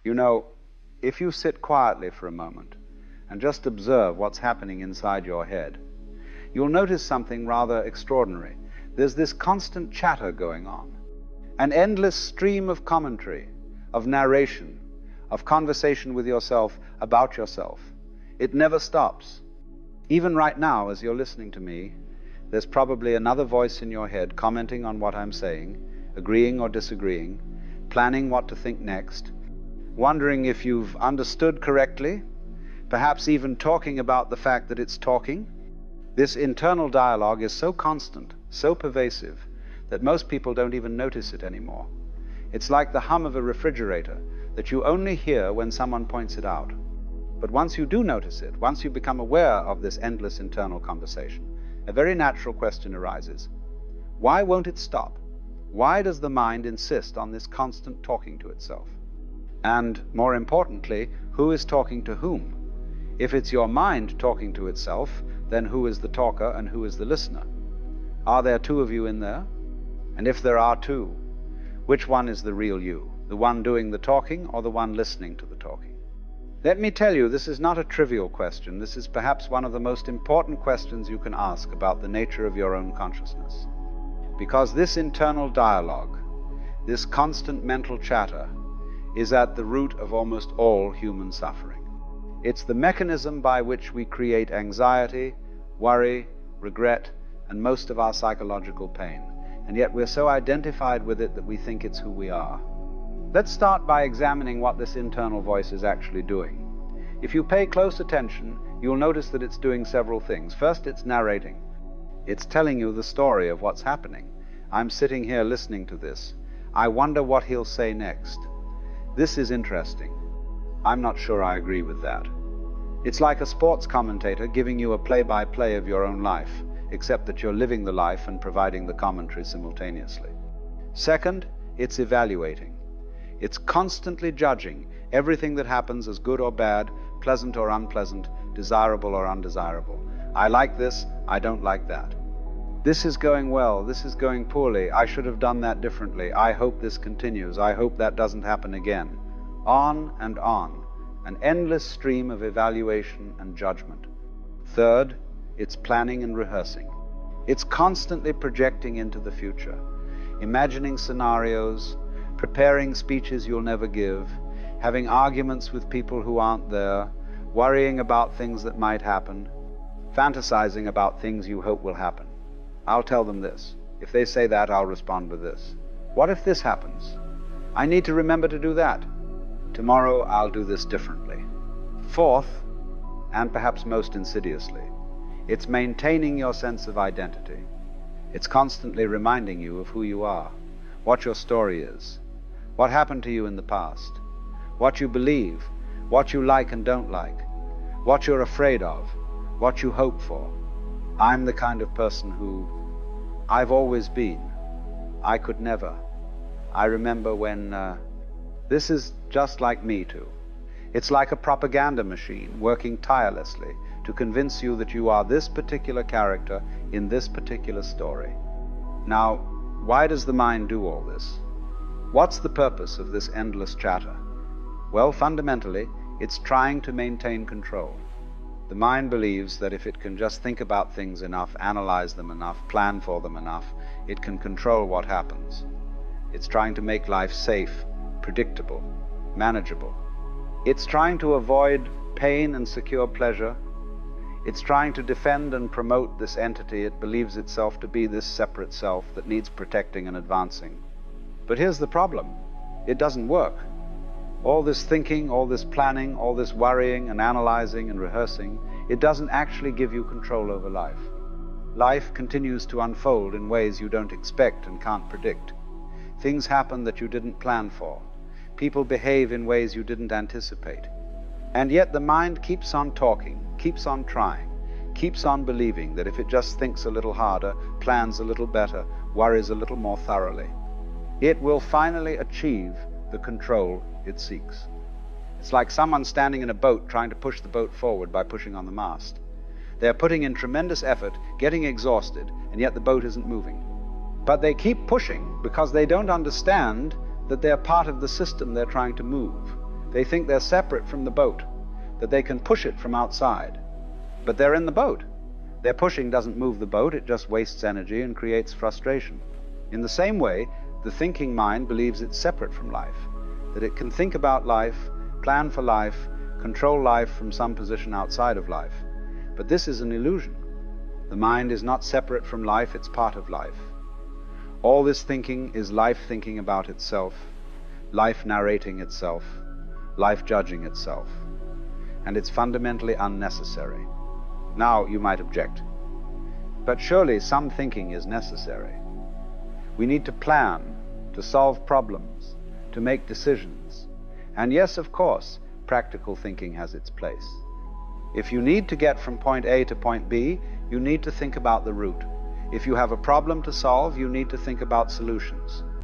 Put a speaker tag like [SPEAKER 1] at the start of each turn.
[SPEAKER 1] You know, if you sit quietly for a moment and just observe what's happening inside your head, you'll notice something rather extraordinary. There's this constant chatter going on, an endless stream of commentary, of narration, of conversation with yourself about yourself. It never stops. Even right now, as you're listening to me, there's probably another voice in your head commenting on what I'm saying, agreeing or disagreeing, planning what to think next, wondering if you've understood correctly, perhaps even talking about the fact that it's talking. This internal dialogue is so constant, so pervasive, that most people don't even notice it anymore. It's like the hum of a refrigerator that you only hear when someone points it out. But once you do notice it, once you become aware of this endless internal conversation, a very natural question arises. Why won't it stop? Why does the mind insist on this constant talking to itself? And more importantly, who is talking to whom? If it's your mind talking to itself, then who is the talker and who is the listener? Are there two of you in there? And if there are two, which one is the real you? The one doing the talking or the one listening to the talking? Let me tell you, this is not a trivial question. This is perhaps one of the most important questions you can ask about the nature of your own consciousness. Because this internal dialogue, this constant mental chatter, is at the root of almost all human suffering. It's the mechanism by which we create anxiety, worry, regret, and most of our psychological pain. And yet we're so identified with it that we think it's who we are. Let's start by examining what this internal voice is actually doing. If you pay close attention, you'll notice that it's doing several things. First, it's narrating. It's telling you the story of what's happening. I'm sitting here listening to this. I wonder what he'll say next. This is interesting. I'm not sure I agree with that. It's like a sports commentator giving you a play-by-play of your own life, except that you're living the life and providing the commentary simultaneously. Second, it's evaluating. It's constantly judging everything that happens as good or bad, pleasant or unpleasant, desirable or undesirable. I like this, I don't like that. This is going well, this is going poorly, I should have done that differently, I hope this continues, I hope that doesn't happen again. On and on, an endless stream of evaluation and judgment. Third, it's planning and rehearsing. It's constantly projecting into the future, imagining scenarios, preparing speeches you'll never give, having arguments with people who aren't there, worrying about things that might happen, fantasizing about things you hope will happen. I'll tell them this. If they say that, I'll respond with this. What if this happens? I need to remember to do that. Tomorrow I'll do this differently. Fourth, and perhaps most insidiously, it's maintaining your sense of identity. It's constantly reminding you of who you are, what your story is, what happened to you in the past, what you believe, what you like and don't like, what you're afraid of, what you hope for. I'm the kind of person who I've always been. I could never. I remember when this is just like me too. It's like a propaganda machine working tirelessly to convince you that you are this particular character in this particular story. Now, why does the mind do all this? What's the purpose of this endless chatter? Well, fundamentally, it's trying to maintain control. The mind believes that if it can just think about things enough, analyze them enough, plan for them enough, it can control what happens. It's trying to make life safe, predictable, manageable. It's trying to avoid pain and secure pleasure. It's trying to defend and promote this entity it believes itself to be, this separate self that needs protecting and advancing. But here's the problem. It doesn't work. All this thinking, all this planning, all this worrying and analyzing and rehearsing, it doesn't actually give you control over life. Life continues to unfold in ways you don't expect and can't predict. Things happen that you didn't plan for. People behave in ways you didn't anticipate. And yet the mind keeps on talking, keeps on trying, keeps on believing that if it just thinks a little harder, plans a little better, worries a little more thoroughly, it will finally achieve the control it seeks. It's like someone standing in a boat trying to push the boat forward by pushing on the mast. They're putting in tremendous effort, getting exhausted, and yet the boat isn't moving. But they keep pushing because they don't understand that they're part of the system they're trying to move. They think they're separate from the boat, that they can push it from outside. But they're in the boat. Their pushing doesn't move the boat, it just wastes energy and creates frustration. In the same way, the thinking mind believes it's separate from life, that it can think about life, plan for life, control life from some position outside of life. But this is an illusion. The mind is not separate from life, it's part of life. All this thinking is life thinking about itself, life narrating itself, life judging itself. And it's fundamentally unnecessary. Now you might object, but surely some thinking is necessary. We need to plan, to solve problems, to make decisions. And yes, of course, practical thinking has its place. If you need to get from point A to point B, you need to think about the route. If you have a problem to solve, you need to think about solutions.